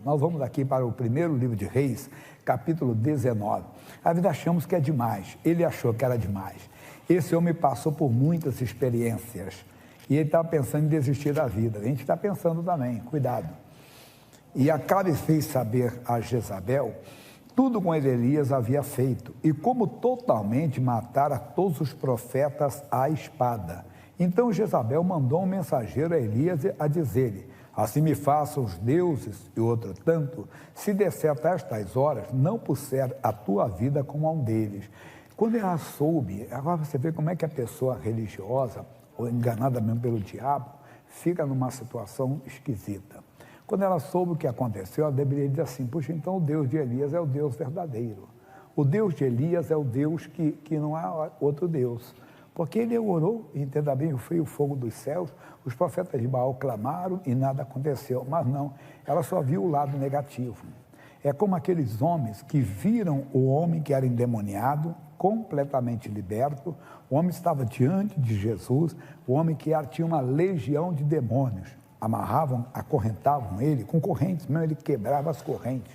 Nós vamos aqui para o primeiro livro de Reis, capítulo 19. A vida achamos que é demais, ele achou que era demais. Esse homem passou por muitas experiências e ele estava pensando em desistir da vida. A gente está pensando também, cuidado. E Acabe fez saber a Jezabel tudo com Elias havia feito, e como totalmente matara todos os profetas à espada. Então Jezabel mandou um mensageiro a Elias a dizer-lhe: assim me façam os deuses e outro tanto, se der certo a estas horas, não puser a tua vida como a um deles. Quando ela soube, agora você vê como é que a pessoa religiosa, ou enganada mesmo pelo diabo, fica numa situação esquisita. Quando ela soube o que aconteceu, ela deveria dizer assim: puxa, então o Deus de Elias é o Deus verdadeiro. O Deus de Elias é o Deus que não há outro Deus. Porque ele orou, entenda bem, o frio fogo dos céus, os profetas de Baal clamaram e nada aconteceu. Mas não, ela só viu o lado negativo. É como aqueles homens que viram o homem que era endemoniado, completamente liberto, o homem estava diante de Jesus, o homem que tinha uma legião de demônios, amarravam, acorrentavam ele com correntes, mesmo ele quebrava as correntes.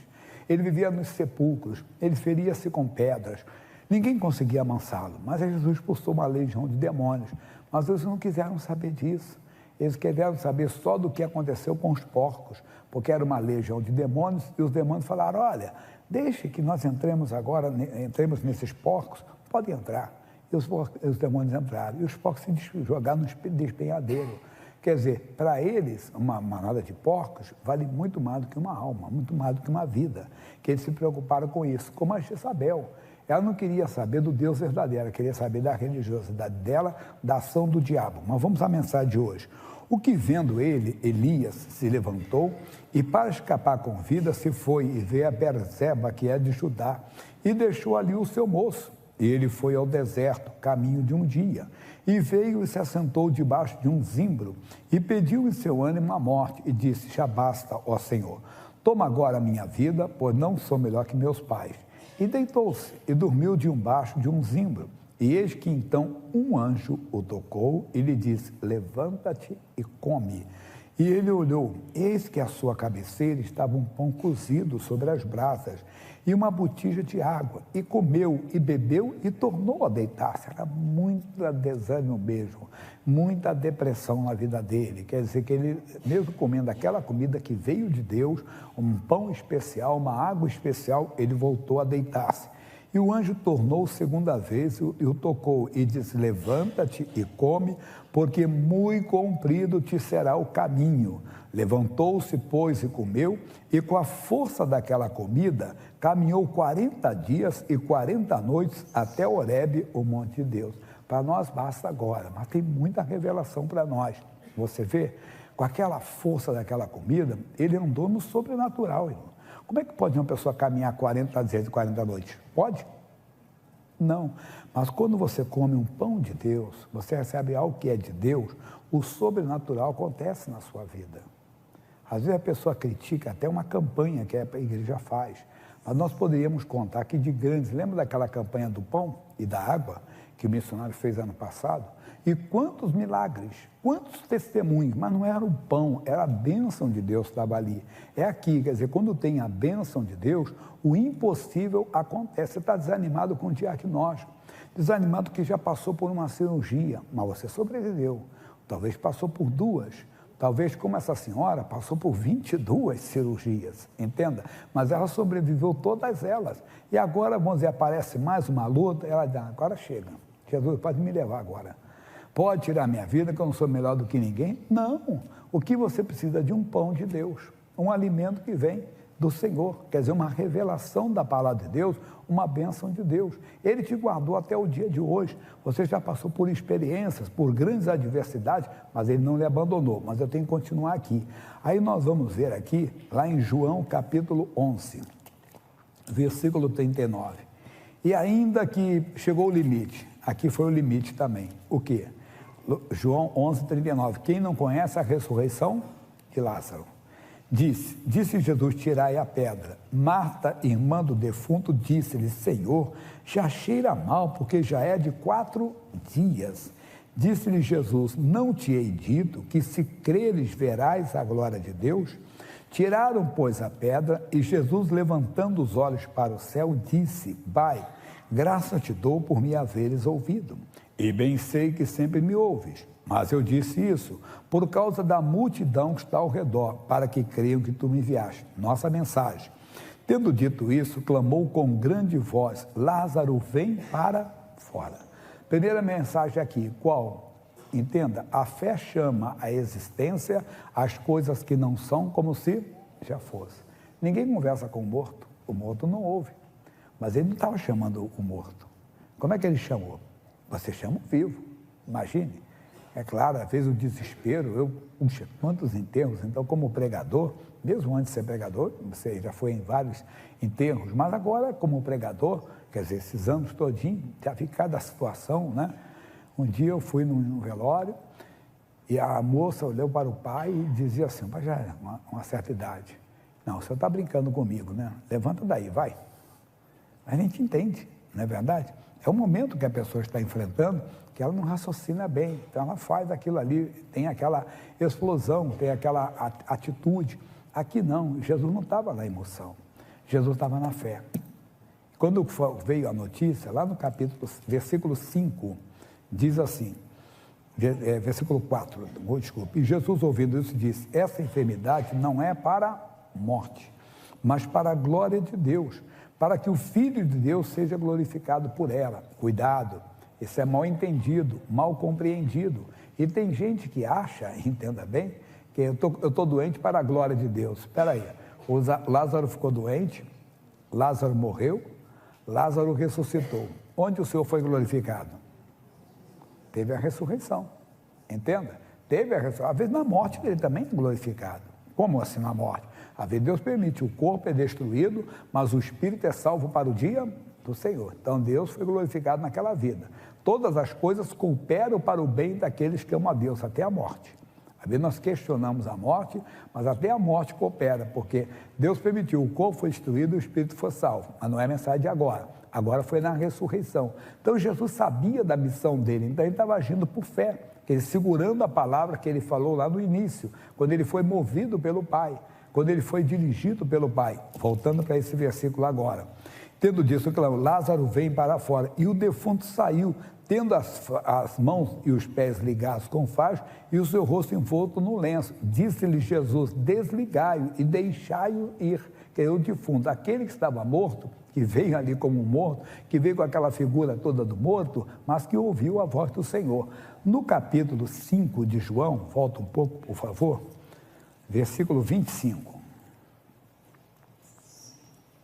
Ele vivia nos sepulcros, ele feria-se com pedras. Ninguém conseguia amansá-lo, mas Jesus expulsou uma legião de demônios. Mas eles não quiseram saber disso. Eles quiseram saber só do que aconteceu com os porcos, porque era uma legião de demônios, e os demônios falaram: olha, deixe que nós entremos agora, entremos nesses porcos, pode entrar. E os demônios entraram, e os porcos se jogaram no despenhadeiro. Quer dizer, para eles, uma manada de porcos vale muito mais do que uma alma, muito mais do que uma vida, que eles se preocuparam com isso, como a Jezabel. Ela não queria saber do Deus verdadeiro, ela queria saber da religiosidade dela, da ação do diabo. Mas vamos à mensagem de hoje. O que vendo ele, Elias, se levantou e para escapar com vida se foi e veio a Berseba, que é de Judá, e deixou ali o seu moço. E ele foi ao deserto, caminho de um dia, e veio e se assentou debaixo de um zimbro, e pediu em seu ânimo a morte, e disse: já basta, ó Senhor, toma agora a minha vida, pois não sou melhor que meus pais. E deitou-se e dormiu debaixo de um zimbro. E eis que então um anjo o tocou e lhe disse: levanta-te e come. E ele olhou, eis que à sua cabeceira estava um pão cozido sobre as brasas e uma botija de água. E comeu e bebeu e tornou a deitar-se. Era muito desânimo mesmo, muita depressão na vida dele. Quer dizer que ele, mesmo comendo aquela comida que veio de Deus, um pão especial, uma água especial, ele voltou a deitar-se. E o anjo tornou segunda vez e o tocou e disse: levanta-te e come, porque muito comprido te será o caminho. Levantou-se, pois, e comeu, e com a força daquela comida, caminhou 40 dias e 40 noites até Horebe, o monte de Deus. Para nós basta agora, mas tem muita revelação para nós. Você vê, com aquela força daquela comida, ele andou no sobrenatural, irmão. Como é que pode uma pessoa caminhar 40 dias e 40 noites? Pode? Não. Mas quando você come um pão de Deus, você recebe algo que é de Deus, o sobrenatural acontece na sua vida. Às vezes a pessoa critica até uma campanha que a igreja faz, mas nós poderíamos contar que de grandes, lembra daquela campanha do pão e da água que o missionário fez ano passado? E quantos milagres, quantos testemunhos, mas não era o pão, era a bênção de Deus que estava ali. É aqui, quer dizer, quando tem a bênção de Deus, o impossível acontece. Você está desanimado com o diagnóstico, desanimado que já passou por uma cirurgia, mas você sobreviveu. Talvez passou por duas, talvez como essa senhora passou por 22 cirurgias, entenda? Mas ela sobreviveu todas elas. E agora, vamos dizer, aparece mais uma luta, ela diz: agora chega, Jesus pode me levar agora. Pode tirar minha vida, que eu não sou melhor do que ninguém? Não. O que você precisa de um pão de Deus, um alimento que vem do Senhor, quer dizer, uma revelação da palavra de Deus, uma bênção de Deus. Ele te guardou até o dia de hoje. Você já passou por experiências, por grandes adversidades, mas ele não lhe abandonou. Mas eu tenho que continuar aqui. Aí nós vamos ver aqui, lá em João capítulo 11, versículo 39. E ainda que chegou o limite, aqui foi o limite também. O quê? João 11, 39. Quem não conhece a ressurreição de Lázaro? Disse Jesus: tirai a pedra. Marta, irmã do defunto, disse-lhe: Senhor, já cheira mal, porque já é de 4 dias. Disse-lhe Jesus: não te hei dito que se creres verás a glória de Deus? Tiraram, pois, a pedra, e Jesus, levantando os olhos para o céu, disse: Pai, graças te dou por me haveres ouvido, e bem sei que sempre me ouves. Mas eu disse isso por causa da multidão que está ao redor, para que creiam que tu me enviaste. Nossa mensagem. Tendo dito isso, clamou com grande voz: Lázaro, vem para fora. Primeira mensagem aqui, qual? Entenda, a fé chama à existência as coisas que não são como se já fosse. Ninguém conversa com o morto não ouve. Mas ele não estava chamando o morto. Como é que ele chamou? Você chama o vivo, imagine. É claro, às vezes o desespero, puxa, quantos enterros, então como pregador, mesmo antes de ser pregador, você já foi em vários enterros, mas agora como pregador, quer dizer, esses anos todinhos, já vi cada situação, né? Um dia eu fui num velório e a moça olhou para o pai e dizia assim: pai, já é uma certa idade. Não, o senhor está brincando comigo, né? Levanta daí, vai. A gente entende, não é verdade? É o momento que a pessoa está enfrentando que ela não raciocina bem. Então ela faz aquilo ali, tem aquela explosão, tem aquela atitude. Aqui não, Jesus não estava na emoção, Jesus estava na fé. Quando veio a notícia, lá no capítulo, versículo 5, diz assim, versículo 4, desculpe, e Jesus ouvindo isso disse: essa enfermidade não é para a morte, mas para a glória de Deus, para que o Filho de Deus seja glorificado por ela. Cuidado, isso é mal entendido, mal compreendido, e tem gente que acha, entenda bem, que eu estou doente para a glória de Deus. Espera aí, Lázaro ficou doente, Lázaro morreu, Lázaro ressuscitou. Onde o Senhor foi glorificado? Teve a ressurreição, entenda? Teve a ressurreição. Às vezes na morte ele também é glorificado. Como assim na morte? Às vezes Deus permite, o corpo é destruído, mas o espírito é salvo para o dia do Senhor. Então Deus foi glorificado naquela vida. Todas as coisas cooperam para o bem daqueles que amam a Deus, até a morte. Às vezes nós questionamos a morte, mas até a morte coopera, porque Deus permitiu, o corpo foi destruído, o espírito foi salvo. Mas não é mensagem de agora. Agora foi na ressurreição. Então Jesus sabia da missão dele, então ele estava agindo por fé, ele segurando a palavra que ele falou lá no início, quando ele foi movido pelo Pai, quando ele foi dirigido pelo Pai. Voltando para esse versículo agora. Tendo dito, Lázaro vem para fora, e o defunto saiu, tendo as mãos e os pés ligados com faixo e o seu rosto envolto no lenço. Disse-lhe Jesus: desligai-o e deixai-o ir, que é o defunto. Aquele que estava morto, que veio ali como um morto, que veio com aquela figura toda do morto, mas que ouviu a voz do Senhor. No capítulo 5 de João, volta um pouco, por favor, versículo 25.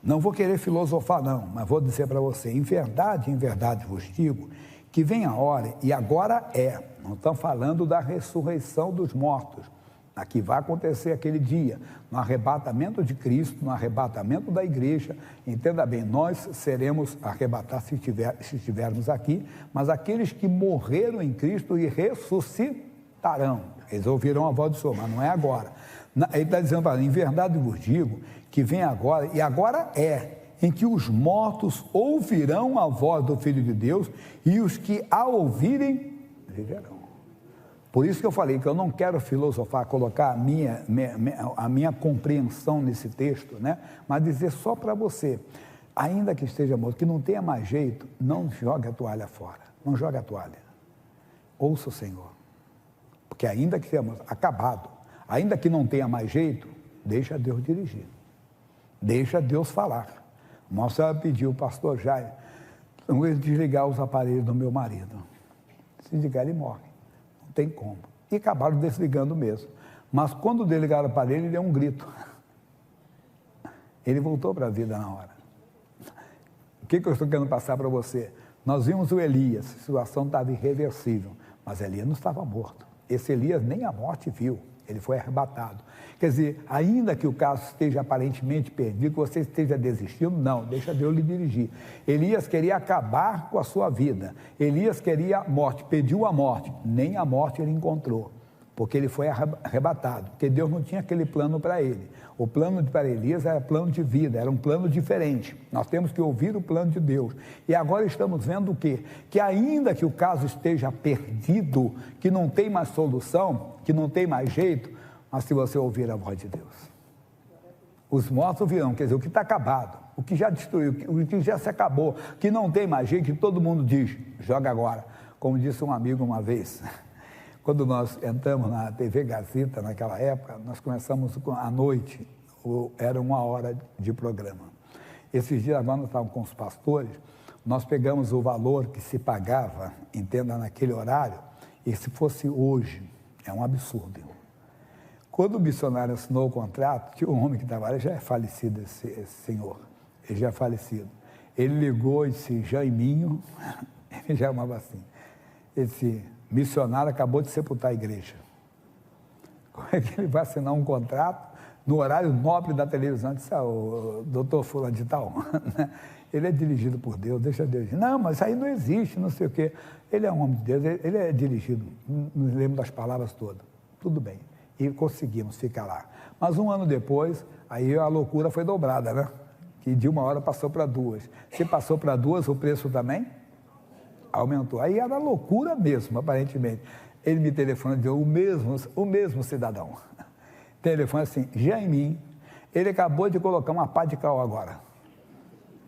Não vou querer filosofar não, mas vou dizer para você: em verdade vos digo, que vem a hora, e agora é, não estamos falando da ressurreição dos mortos, aqui vai acontecer aquele dia, no arrebatamento de Cristo, no arrebatamento da igreja. Entenda bem, nós seremos arrebatados se estivermos aqui, mas aqueles que morreram em Cristo e ressuscitarão, eles ouvirão a voz do Senhor, mas não é agora. Ele está dizendo para mim: em verdade vos digo, que vem agora, e agora é, em que os mortos ouvirão a voz do Filho de Deus, e os que a ouvirem viverão. Por isso que eu falei que eu não quero filosofar, colocar a minha compreensão nesse texto, né? Mas dizer só para você: ainda que esteja morto, que não tenha mais jeito, não jogue a toalha fora, não jogue a toalha. Ouça o Senhor, porque ainda que tenha acabado, ainda que não tenha mais jeito, deixa Deus dirigir, deixa Deus falar. Nossa Senhora pediu o pastor Jair desligar os aparelhos do meu marido. Se desligar, ele morre. Não tem como. E acabaram desligando mesmo. Mas quando desligaram o aparelho, ele deu um grito. Ele voltou para a vida na hora. O que eu estou querendo passar para você? Nós vimos o Elias, a situação estava irreversível, mas Elias não estava morto. Esse Elias nem a morte viu. Ele foi arrebatado. Quer dizer, ainda que o caso esteja aparentemente perdido, que você esteja desistindo, não, deixa Deus lhe dirigir. Elias queria acabar com a sua vida. Elias queria a morte, pediu a morte. Nem a morte ele encontrou, porque ele foi arrebatado, porque Deus não tinha aquele plano para ele. O plano para Elias era plano de vida, era um plano diferente. Nós temos que ouvir o plano de Deus. E agora estamos vendo o quê? Que ainda que o caso esteja perdido, que não tem mais solução, que não tem mais jeito, mas se você ouvir a voz de Deus, os mortos virão, quer dizer, o que está acabado, o que já destruiu, o que já se acabou, que não tem mais jeito, que todo mundo diz, joga agora. Como disse um amigo uma vez, quando nós entramos na TV Gazeta, naquela época, nós começamos à noite, era 1 hora de programa. Esses dias agora nós estávamos com os pastores, nós pegamos o valor que se pagava, entenda, naquele horário, e se fosse hoje, é um absurdo. Quando o missionário assinou o contrato, tinha um homem que estava lá, já é falecido esse senhor, ele já é falecido. Ele ligou e disse, Jaiminho, ele já amava assim, esse missionário acabou de sepultar a igreja. Como é que ele vai assinar um contrato no horário nobre da televisão? Disse, o doutor fulano de tal, ele é dirigido por Deus, deixa Deus. Não, mas isso aí não existe, não sei o quê. Ele é um homem de Deus, ele é dirigido, não lembro das palavras todas. Tudo bem. E conseguimos ficar lá. Mas 1 ano depois, aí a loucura foi dobrada, né? Que de 1 hora passou para 2. Se passou para 2, o preço também aumentou. Aí era loucura mesmo, aparentemente. Ele me telefona e deu o mesmo cidadão. Telefone assim, Jaiminho, ele acabou de colocar uma pá de cal agora.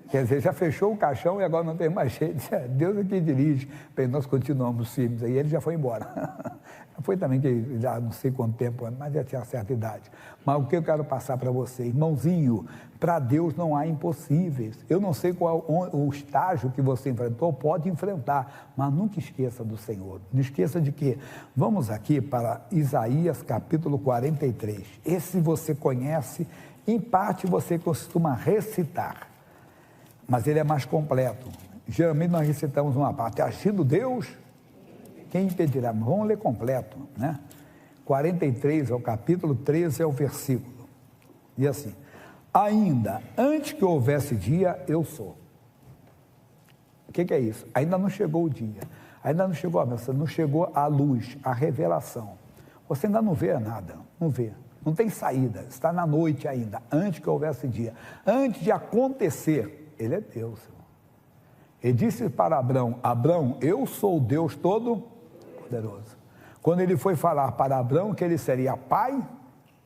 Quer dizer, já fechou o caixão e agora não tem mais jeito. Deus é que dirige. Bem, nós continuamos firmes. Aí ele já foi embora. Foi também que já não sei quanto tempo, mas já tinha certa idade. Mas o que eu quero passar para você, irmãozinho, para Deus não há impossíveis. Eu não sei qual o estágio que você enfrentou, pode enfrentar, mas nunca esqueça do Senhor. Não esqueça de quê? Vamos aqui para Isaías capítulo 43. Esse você conhece, em parte você costuma recitar, mas ele é mais completo. Geralmente nós recitamos uma parte, agindo Deus, quem impedirá? Vamos ler completo, né? 43 é o capítulo, 13 é o versículo. E assim, ainda antes que houvesse dia, eu sou. O que é isso? Ainda não chegou o dia, ainda não chegou a bênção, não chegou a luz, a revelação. Você ainda não vê nada, não vê. Não tem saída, está na noite ainda, antes que houvesse dia. Antes de acontecer, ele é Deus. Ele disse para Abrão, Abrão, eu sou o Deus Todo-Poderoso. Quando ele foi falar para Abrão que ele seria pai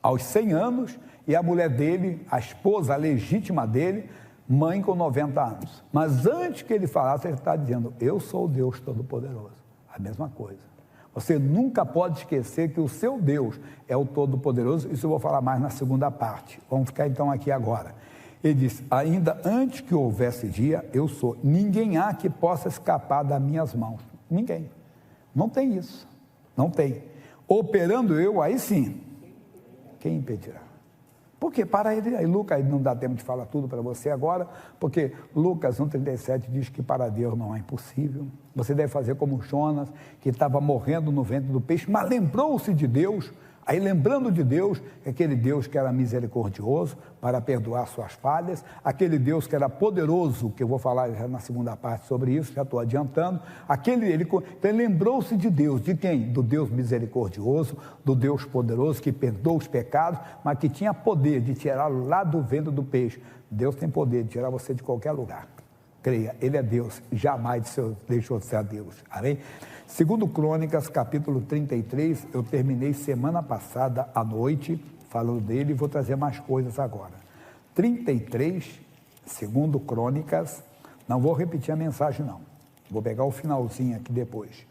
aos 100 anos e a mulher dele, a esposa legítima dele, mãe com 90 anos. Mas antes que ele falasse, ele está dizendo, eu sou o Deus Todo-Poderoso. A mesma coisa. Você nunca pode esquecer que o seu Deus é o Todo-Poderoso. Isso eu vou falar mais na segunda parte. Vamos ficar então aqui agora. Ele diz, ainda antes que houvesse dia, eu sou. Ninguém há que possa escapar das minhas mãos. Ninguém. Não tem isso. Não tem. Operando eu, aí sim. Quem impedirá? Porque para ele, aí Lucas, não dá tempo de falar tudo para você agora, porque Lucas 1,37 diz que para Deus não é impossível. Você deve fazer como Jonas, que estava morrendo no ventre do peixe, mas lembrou-se de Deus. Aí, lembrando de Deus, aquele Deus que era misericordioso para perdoar suas falhas, aquele Deus que era poderoso, que eu vou falar já na segunda parte sobre isso, já estou adiantando, então ele lembrou-se de Deus, de quem? Do Deus misericordioso, do Deus poderoso, que perdoa os pecados, mas que tinha poder de tirá-lo lá do ventre do peixe. Deus tem poder de tirar você de qualquer lugar. Creia, ele é Deus, jamais deixou de ser Deus. Amém? Segundo Crônicas, capítulo 33, eu terminei semana passada à noite, falando dele, e vou trazer mais coisas agora. 33, segundo Crônicas, não vou repetir a mensagem não, vou pegar o finalzinho aqui depois.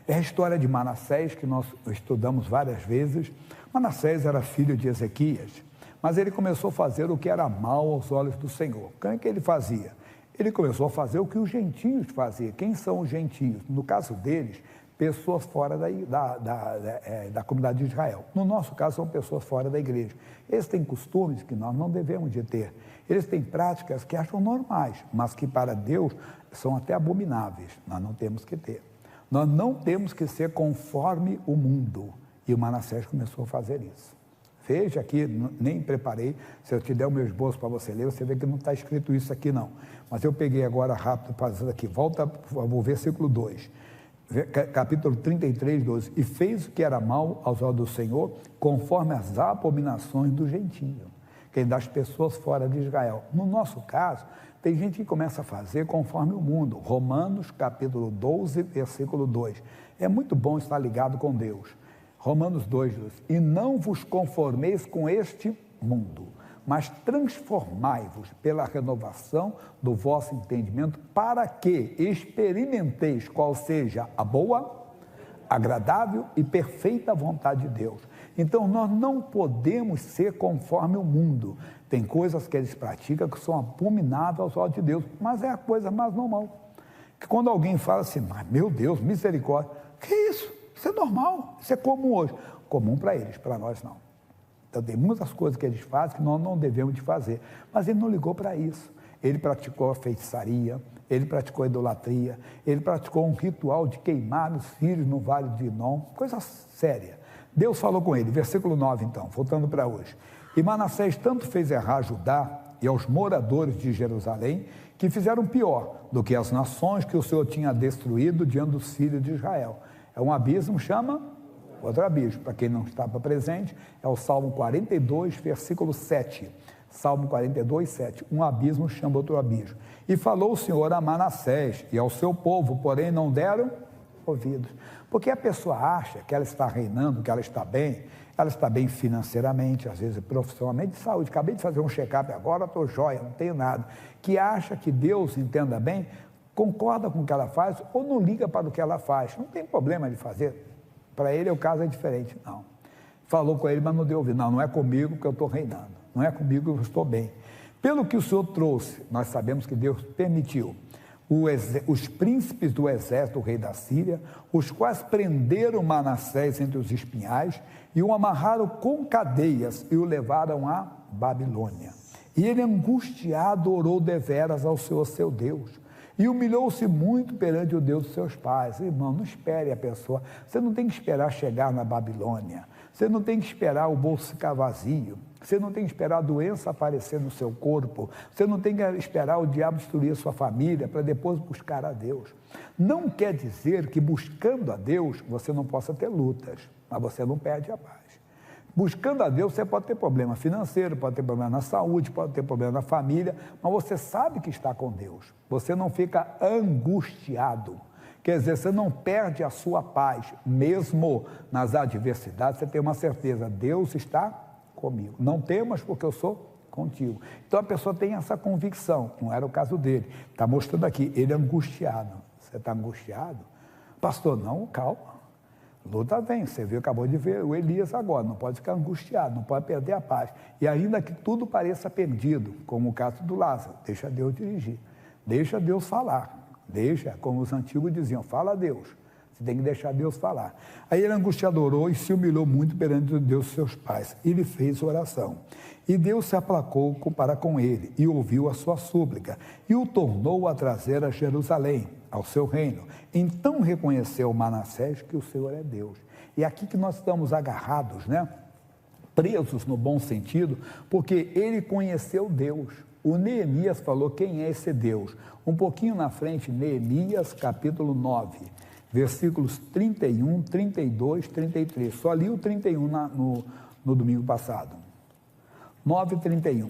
É a história de Manassés, que nós estudamos várias vezes. Manassés era filho de Ezequias, mas ele começou a fazer o que era mal aos olhos do Senhor. O que é que ele fazia? Ele começou a fazer o que os gentios faziam. Quem são os gentios? No caso deles, pessoas fora da comunidade de Israel. No nosso caso, são pessoas fora da igreja. Eles têm costumes que nós não devemos de ter. Eles têm práticas que acham normais, mas que para Deus são até abomináveis. Nós não temos que ter. Nós não temos que ser conforme o mundo. E o Manassés começou a fazer isso. Veja aqui, nem preparei, se eu te der o meu esboço para você ler, você vê que não está escrito isso aqui não. Mas eu peguei agora rápido para fazer aqui. Volta ao versículo 2, capítulo 33, 12. E fez o que era mal aos olhos do Senhor, conforme as abominações do gentio, que é das pessoas fora de Israel. No nosso caso, tem gente que começa a fazer conforme o mundo. Romanos, capítulo 12, versículo 2. É muito bom estar ligado com Deus. Romanos 2, 2. E não vos conformeis com este mundo, mas transformai-vos pela renovação do vosso entendimento, para que experimenteis qual seja a boa, agradável e perfeita vontade de Deus. Então, nós não podemos ser conforme o mundo. Tem coisas que eles praticam que são abomináveis aos olhos de Deus, mas é a coisa mais normal. Que quando alguém fala assim, mas meu Deus, misericórdia, que isso? Isso é normal, isso é comum hoje. Comum para eles, para nós não. Então, tem muitas coisas que eles fazem que nós não devemos de fazer. Mas ele não ligou para isso. Ele praticou a feitiçaria, ele praticou a idolatria, ele praticou um ritual de queimar os filhos no Vale de Inom, coisa séria. Deus falou com ele, versículo 9 então, voltando para hoje. E Manassés tanto fez errar Judá e aos moradores de Jerusalém, que fizeram pior do que as nações que o Senhor tinha destruído diante dos filhos de Israel. É um abismo, chama outro abismo. Para quem não estava presente, é o Salmo 42, versículo 7. Salmo 42, 7. Um abismo chama outro abismo. E falou o Senhor a Manassés e ao seu povo, porém não deram ouvidos. Porque a pessoa acha que ela está reinando, que ela está bem financeiramente, às vezes profissionalmente, de saúde. Acabei de fazer um check-up agora, estou jóia, não tenho nada. Que acha que Deus entenda bem, concorda com o que ela faz ou não liga para o que ela faz. Não tem problema de fazer. Para ele o caso é diferente, não. Falou com ele, mas não deu ouvido. Não é comigo que eu estou reinando. Não é comigo que eu estou bem. Pelo que o Senhor trouxe, nós sabemos que Deus permitiu os príncipes do exército do rei da Síria, os quais prenderam Manassés entre os espinhais e o amarraram com cadeias e o levaram à Babilônia. E ele, angustiado, orou deveras ao Senhor seu Deus e humilhou-se muito perante o Deus dos seus pais. Irmão, não espere a pessoa, você não tem que esperar chegar na Babilônia, você não tem que esperar o bolso ficar vazio, você não tem que esperar a doença aparecer no seu corpo, você não tem que esperar o diabo destruir a sua família para depois buscar a Deus. Não quer dizer que buscando a Deus você não possa ter lutas, mas você não perde a paz. Buscando a Deus você pode ter problema financeiro, pode ter problema na saúde, pode ter problema na família, mas você sabe que está com Deus, você não fica angustiado. Quer dizer, você não perde a sua paz, mesmo nas adversidades, você tem uma certeza, Deus está comigo. Não temas porque eu sou contigo. Então a pessoa tem essa convicção, não era o caso dele. Está mostrando aqui, ele é angustiado. Você está angustiado? Pastor, não, calma. Luta vem, você viu, acabou de ver o Elias agora, não pode ficar angustiado, não pode perder a paz. E ainda que tudo pareça perdido, como o caso do Lázaro, deixa Deus dirigir, deixa Deus falar. Deixa, como os antigos diziam, fala a Deus. Você tem que deixar Deus falar. Aí ele angustiado orou e se humilhou muito perante Deus seus pais. Ele fez oração. E Deus se aplacou para com ele e ouviu a sua súplica e o tornou a trazer a Jerusalém, ao seu reino. Então reconheceu Manassés que o Senhor é Deus. E aqui que nós estamos agarrados, né? Presos no bom sentido, porque ele conheceu Deus. O Neemias falou quem é esse Deus. Um pouquinho na frente, Neemias capítulo 9, versículos 31, 32, 33. Só li o 31 no domingo passado. 9, 31.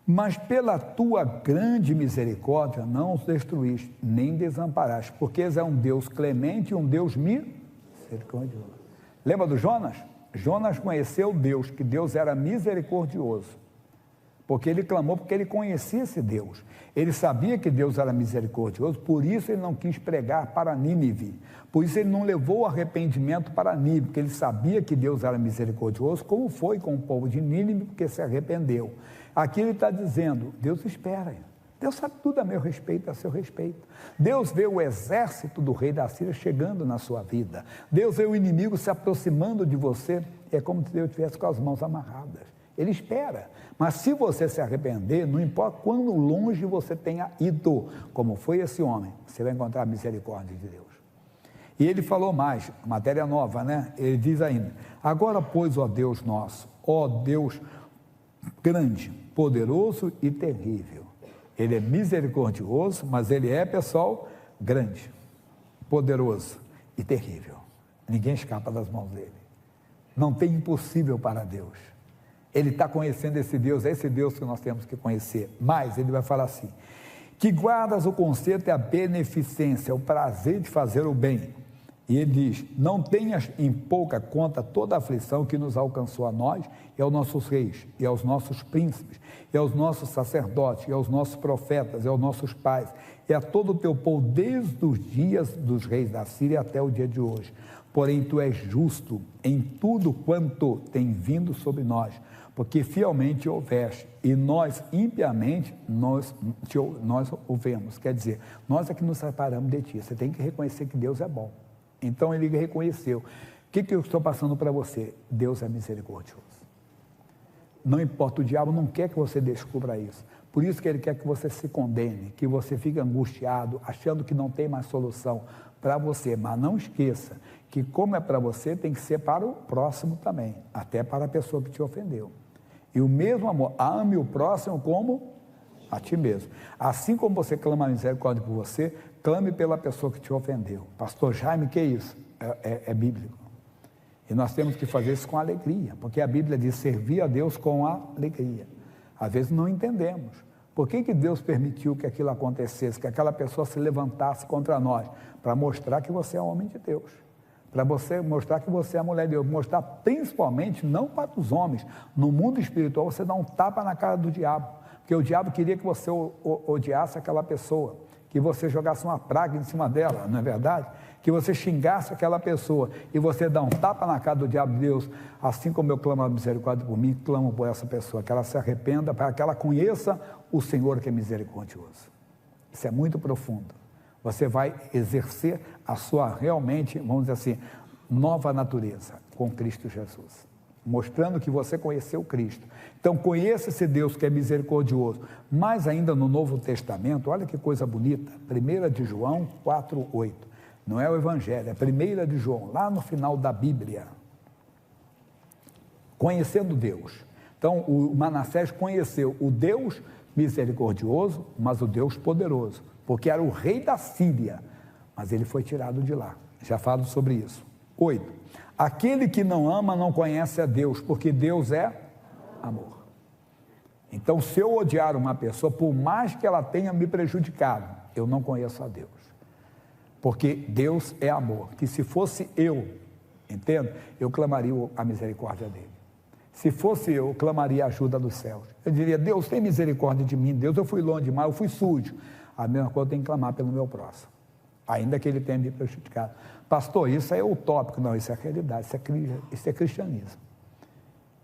Mas pela tua grande misericórdia não os destruíste, nem desamparaste, porque és um Deus clemente e um Deus misericordioso. Lembra do Jonas? Jonas conheceu Deus, que Deus era misericordioso, porque ele clamou, porque ele conhecia esse Deus. Ele sabia que Deus era misericordioso, por isso ele não quis pregar para Nínive, por isso ele não levou arrependimento para Nínive, porque ele sabia que Deus era misericordioso, como foi com o povo de Nínive, porque se arrependeu. Aqui ele está dizendo, Deus espera, Deus sabe tudo a meu respeito, a seu respeito. Deus vê o exército do rei da Síria chegando na sua vida. Deus vê o inimigo se aproximando de você. É como se Deus estivesse com as mãos amarradas. Ele espera. Mas se você se arrepender, não importa quão longe você tenha ido, como foi esse homem, você vai encontrar a misericórdia de Deus. E ele falou mais, matéria nova, né? Ele diz ainda, agora, pois, ó Deus nosso, ó Deus grande, poderoso e terrível. Ele é misericordioso, mas ele é, pessoal, grande, poderoso e terrível. Ninguém escapa das mãos dele. Não tem impossível para Deus. Ele está conhecendo esse Deus, é esse Deus que nós temos que conhecer. Mas ele vai falar assim, que guardas o conserto e a beneficência, o prazer de fazer o bem, E ele diz: não tenhas em pouca conta toda a aflição que nos alcançou a nós e aos nossos reis, e aos nossos príncipes, e aos nossos sacerdotes, e aos nossos profetas, e aos nossos pais, e a todo o teu povo, desde os dias dos reis da Síria até o dia de hoje. Porém, tu és justo em tudo quanto tem vindo sobre nós, porque fielmente houveste, e nós impiamente nós o vemos. Quer dizer, nós é que nos separamos de ti. Você tem que reconhecer que Deus é bom. Então ele reconheceu. O que eu estou passando para você? Deus é misericordioso. Não importa, o diabo não quer que você descubra isso. Por isso que ele quer que você se condene, que você fique angustiado, achando que não tem mais solução para você. Mas não esqueça que como é para você, tem que ser para o próximo também, até para a pessoa que te ofendeu. E o mesmo amor, ame o próximo como a ti mesmo. Assim como você clama a misericórdia por você, clame pela pessoa que te ofendeu. Pastor Jaime, que é isso? É bíblico. E nós temos que fazer isso com alegria, porque a Bíblia diz servir a Deus com alegria. Às vezes não entendemos. Por que Deus permitiu que aquilo acontecesse, que aquela pessoa se levantasse contra nós? Para mostrar que você é homem de Deus. Para você mostrar que você é mulher de Deus. Mostrar principalmente, não para os homens. No mundo espiritual, você dá um tapa na cara do diabo. Porque o diabo queria que você odiasse aquela pessoa, que você jogasse uma praga em cima dela, não é verdade? Que você xingasse aquela pessoa e você dá um tapa na cara do diabo. Deus, assim como eu clamo a misericórdia por mim, clamo por essa pessoa, que ela se arrependa, para que ela conheça o Senhor que é misericordioso. Isso é muito profundo. Você vai exercer a sua realmente, vamos dizer assim, nova natureza com Cristo Jesus, mostrando que você conheceu Cristo. Então conheça esse Deus que é misericordioso. Mais ainda no Novo Testamento, olha que coisa bonita, 1 de João 4:8, não é o Evangelho, é 1 de João, lá no final da Bíblia, conhecendo Deus. Então o Manassés conheceu o Deus misericordioso, mas o Deus poderoso, porque era o rei da Síria, mas ele foi tirado de lá. Já falo sobre isso. 8. Aquele que não ama não conhece a Deus, porque Deus é amor. Então, se eu odiar uma pessoa, por mais que ela tenha me prejudicado, eu não conheço a Deus. Porque Deus é amor. Que se fosse eu, entende? Eu clamaria a misericórdia dele. Se fosse eu clamaria a ajuda dos céus. Eu diria: Deus, tem misericórdia de mim. Deus, eu fui longe demais, eu fui sujo. A mesma coisa eu tenho que clamar pelo meu próximo, ainda que ele tenha me prejudicado. Pastor, isso é utópico. Não, isso é realidade, isso é cristianismo.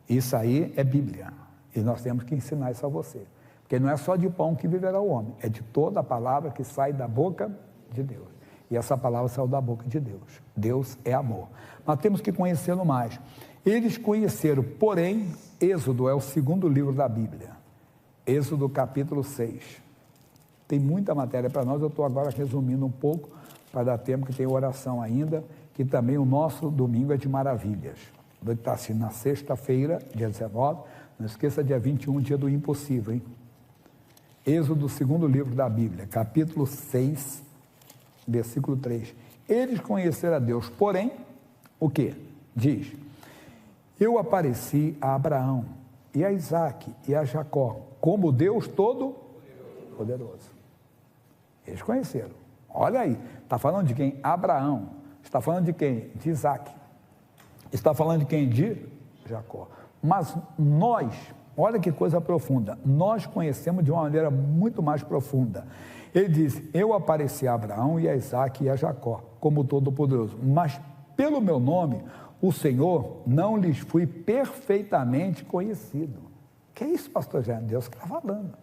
Isso aí é Bíblia, e nós temos que ensinar isso a você, porque não é só de pão que viverá o homem, é de toda a palavra que sai da boca de Deus, e essa palavra saiu da boca de Deus. Deus é amor, mas temos que conhecê-lo mais. Eles conheceram, porém, Êxodo é o segundo livro da Bíblia, Êxodo capítulo 6, tem muita matéria para nós. Eu estou agora resumindo um pouco, para dar tempo, que tem oração ainda, que também o nosso domingo é de maravilhas. Vai estar assim, na sexta-feira, dia 19, não esqueça, dia 21, dia do impossível, hein? Êxodo, segundo livro da Bíblia, capítulo 6, versículo 3. Eles conheceram a Deus, porém, o que? Diz: eu apareci a Abraão, e a Isaque, e a Jacó, como Deus Todo-Poderoso. Eles conheceram. Olha aí, está falando de quem? Abraão. Está falando de quem? De Isaque. Está falando de quem? De Jacó. Mas nós, olha que coisa profunda, nós conhecemos de uma maneira muito mais profunda. Ele diz: eu apareci a Abraão e a Isaque e a Jacó, como Todo-Poderoso, mas pelo meu nome, o Senhor, não lhes fui perfeitamente conhecido. Que é isso, pastor Jean? Deus que está falando.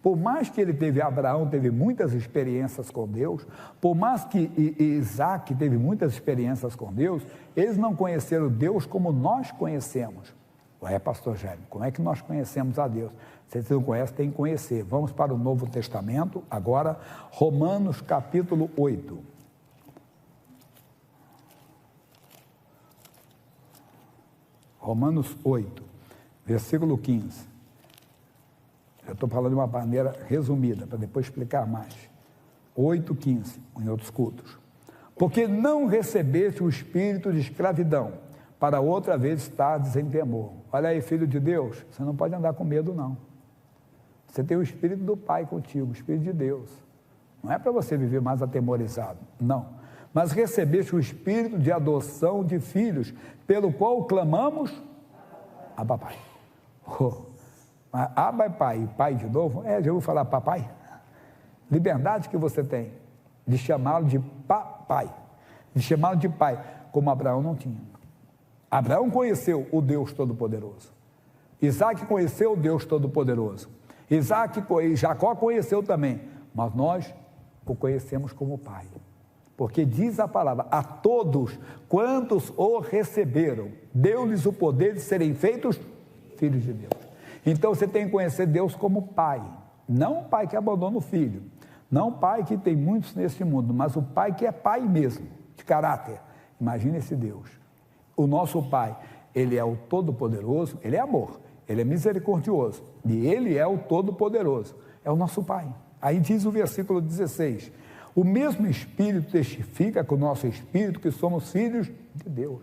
Por mais que Abraão teve muitas experiências com Deus, por mais que Isaac teve muitas experiências com Deus, eles não conheceram Deus como nós conhecemos. Ué, pastor Jaime, como é que nós conhecemos a Deus? Se você não conhece, tem que conhecer. Vamos para o Novo Testamento, agora, Romanos capítulo 8. Romanos 8, versículo 15. Eu estou falando de uma maneira resumida, para depois explicar mais. 8:15, em outros cultos. Porque não recebeste o espírito de escravidão, para outra vez estardes em temor. Olha aí, filho de Deus, você não pode andar com medo, não. Você tem o Espírito do Pai contigo, o Espírito de Deus. Não é para você viver mais atemorizado, não. mas recebeste o Espírito de adoção de filhos, pelo qual clamamos, Abba Pai. Abba é pai, pai de novo, já ouviu falar papai? Liberdade que você tem de chamá-lo de papai, de chamá-lo de pai, como Abraão não tinha. Abraão conheceu o Deus Todo-Poderoso. Isaac conheceu o Deus Todo-Poderoso. Jacó conheceu também, mas nós o conhecemos como pai. Porque diz a palavra, a todos quantos o receberam, deu-lhes o poder de serem feitos filhos de Deus. Então você tem que conhecer Deus como pai, não o pai que abandona o filho, não o pai que tem muitos neste mundo, mas o pai que é pai mesmo, de caráter. Imagine esse Deus. O nosso pai, ele é o Todo-Poderoso, ele é amor, ele é misericordioso, e ele é o Todo-Poderoso, é o nosso pai. Aí diz o versículo 16, o mesmo Espírito testifica com o nosso Espírito que somos filhos de Deus.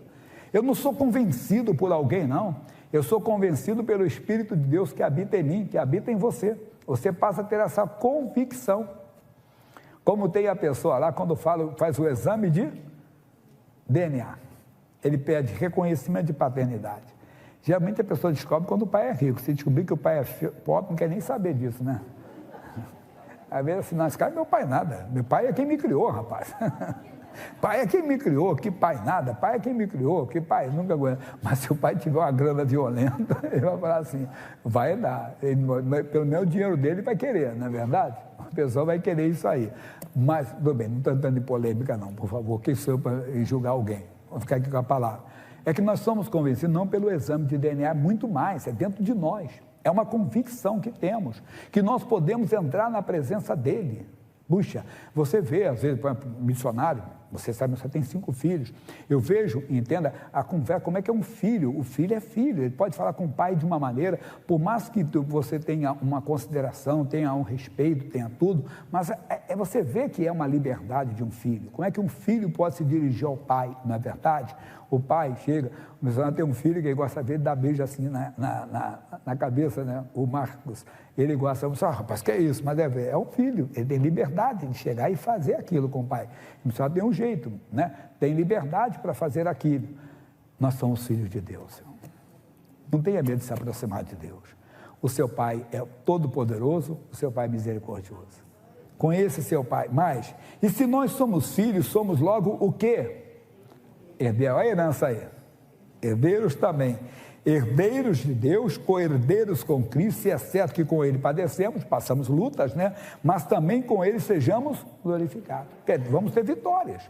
Eu não sou convencido por alguém, não, eu sou convencido pelo Espírito de Deus que habita em mim, que habita em você. Você passa a ter essa convicção, como tem a pessoa lá, quando faz o exame de DNA, ele pede reconhecimento de paternidade. Geralmente a pessoa descobre quando o pai é rico. Se descobrir que o pai é pobre, não quer nem saber disso, né? Às vezes assim, não, esse cara é meu pai nada, meu pai é quem me criou, rapaz. Pai é quem me criou, que pai nada, pai é quem me criou, que pai nunca aguenta. Mas se o pai tiver uma grana violenta, ele vai falar assim, vai dar, pelo menos o dinheiro dele vai querer, não é verdade? A pessoa vai querer isso aí. Mas, tudo bem, não estou entrando em polêmica não, por favor, quem sou eu para julgar alguém? Vou ficar aqui com a palavra. É que nós somos convencidos, não pelo exame de DNA, muito mais, é dentro de nós. É uma convicção que temos, que nós podemos entrar na presença dele. Puxa, você vê, às vezes, por exemplo, missionário, você sabe, você tem 5 filhos, eu vejo, entenda, a conversa, como é que é um filho, o filho é filho, ele pode falar com o pai de uma maneira, por mais que você tenha uma consideração, tenha um respeito, tenha tudo, mas você vê que é uma liberdade de um filho. Como é que um filho pode se dirigir ao pai, não é verdade? O pai chega, o missionário tem um filho que gosta de ver, dá beijo assim na cabeça, né? O Marcos, ele gosta, rapaz, que é isso? Mas é um filho, ele tem liberdade de chegar e fazer aquilo com o pai. O missionário tem um jeito, né? Tem liberdade para fazer aquilo. Nós somos filhos de Deus, Senhor. Não tenha medo de se aproximar de Deus. O seu pai é todo-poderoso, o seu pai é misericordioso. Conheça seu pai. Mas, e se nós somos filhos, somos logo o quê? Herdeiro, olha a herança aí, herdeiros também, herdeiros de Deus, co-herdeiros com Cristo, se é certo que com ele padecemos, passamos lutas, né? Mas também com ele sejamos glorificados, vamos ter vitórias,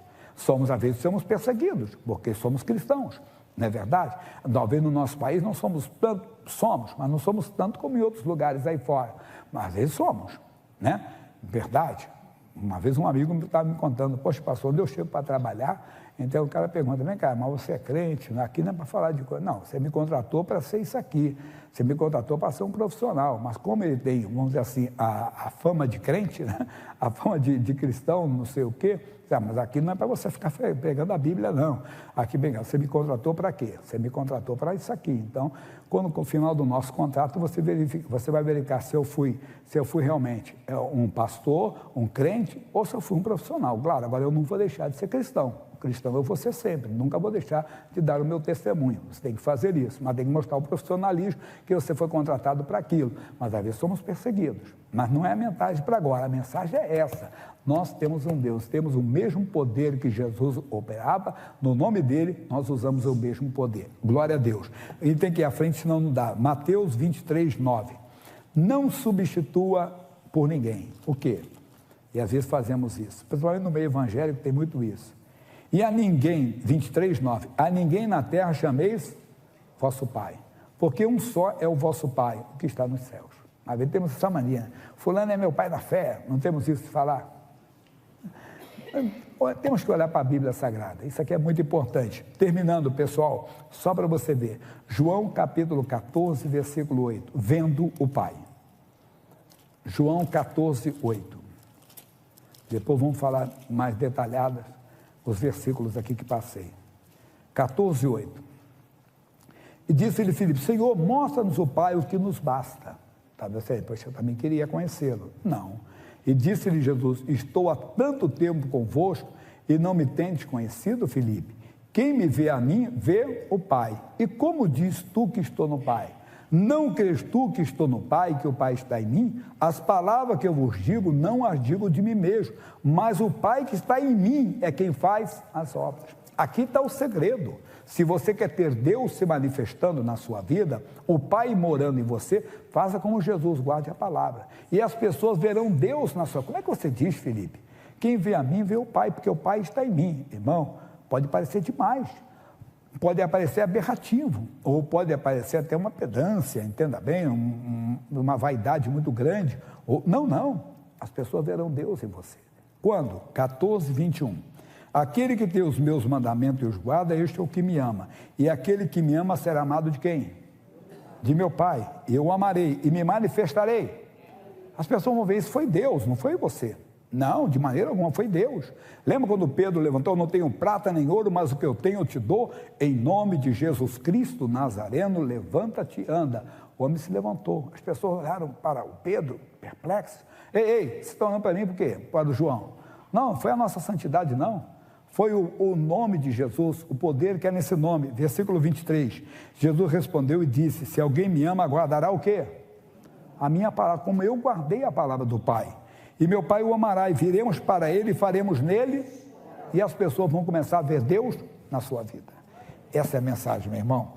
às vezes somos perseguidos, porque somos cristãos, não é verdade? Talvez no nosso país não somos tanto, mas não somos tanto como em outros lugares aí fora, mas às vezes somos, né? Verdade. Uma vez um amigo estava me contando, poxa, pastor, onde eu chego para trabalhar, então o cara pergunta, vem cá, mas você é crente, aqui não é para falar de coisa, não, você me contratou para ser isso aqui, você me contratou para ser um profissional, mas como ele tem, vamos dizer assim, a fama de crente, né? A fama de cristão, não sei o quê, mas aqui não é para você ficar pregando a Bíblia, não, aqui, bem, você me contratou para quê? Você me contratou para isso aqui, então, quando no final do nosso contrato, você vai verificar se eu fui realmente um pastor, um crente, ou se eu fui um profissional. Claro, agora eu não vou deixar de ser cristão eu vou ser sempre, nunca vou deixar de dar o meu testemunho, você tem que fazer isso, mas tem que mostrar o profissionalismo, que você foi contratado para aquilo, mas às vezes somos perseguidos, mas não é a mensagem para agora, a mensagem é essa, nós temos um Deus, temos o mesmo poder que Jesus operava, no nome dele nós usamos o mesmo poder, glória a Deus. E tem que ir à frente, senão não dá. Mateus 23, 9, não substitua por ninguém, o quê? E às vezes fazemos isso, principalmente no meio evangélico tem muito isso. E a ninguém, 23, 9, a ninguém na terra chameis vosso Pai, porque um só é o vosso Pai, o que está nos céus. Às vezes temos essa mania, fulano é meu pai da fé, não temos isso de falar. Temos que olhar para a Bíblia Sagrada, isso aqui é muito importante. Terminando, pessoal, só para você ver, João capítulo 14, versículo 8, vendo o Pai. João 14, 8. Depois vamos falar mais detalhadas os versículos aqui que passei. 14, 8. E disse-lhe Filipe, Senhor, mostra-nos o Pai, o que nos basta. Pois eu também queria conhecê-lo. Não. E disse-lhe Jesus, estou há tanto tempo convosco e não me tendes conhecido, Filipe? Quem me vê a mim, vê o Pai. E como diz tu que estou no Pai? Não crês tu que estou no Pai, que o Pai está em mim? As palavras que eu vos digo, não as digo de mim mesmo, mas o Pai que está em mim é quem faz as obras. Aqui está o segredo. Se você quer ter Deus se manifestando na sua vida, o Pai morando em você, faça como Jesus, guarde a palavra. E as pessoas verão Deus na sua... Como é que você diz, Filipe? Quem vê a mim, vê o Pai, porque o Pai está em mim. Irmão, pode parecer demais. Pode aparecer aberrativo, ou pode aparecer até uma pedância, entenda bem, uma vaidade muito grande. Ou, não. As pessoas verão Deus em você. Quando? 14, 21. Aquele que tem os meus mandamentos e os guarda, este é o que me ama. E aquele que me ama será amado de quem? De meu Pai. Eu o amarei e me manifestarei. As pessoas vão ver, isso foi Deus, não foi você. Não, de maneira alguma, foi Deus. Lembra quando Pedro levantou, não tenho prata nem ouro, mas o que eu tenho eu te dou, em nome de Jesus Cristo Nazareno, levanta-te e anda. O homem se levantou, as pessoas olharam para o Pedro, perplexos. Ei, vocês estão olhando para mim por quê? Para o João. Não, foi a nossa santidade não. Foi o nome de Jesus, o poder que é nesse nome. Versículo 23, Jesus respondeu e disse, se alguém me ama, guardará o quê? A minha palavra, como eu guardei a palavra do Pai. E meu Pai o amará, e viremos para ele, e faremos nele, e as pessoas vão começar a ver Deus na sua vida. Essa é a mensagem, meu irmão.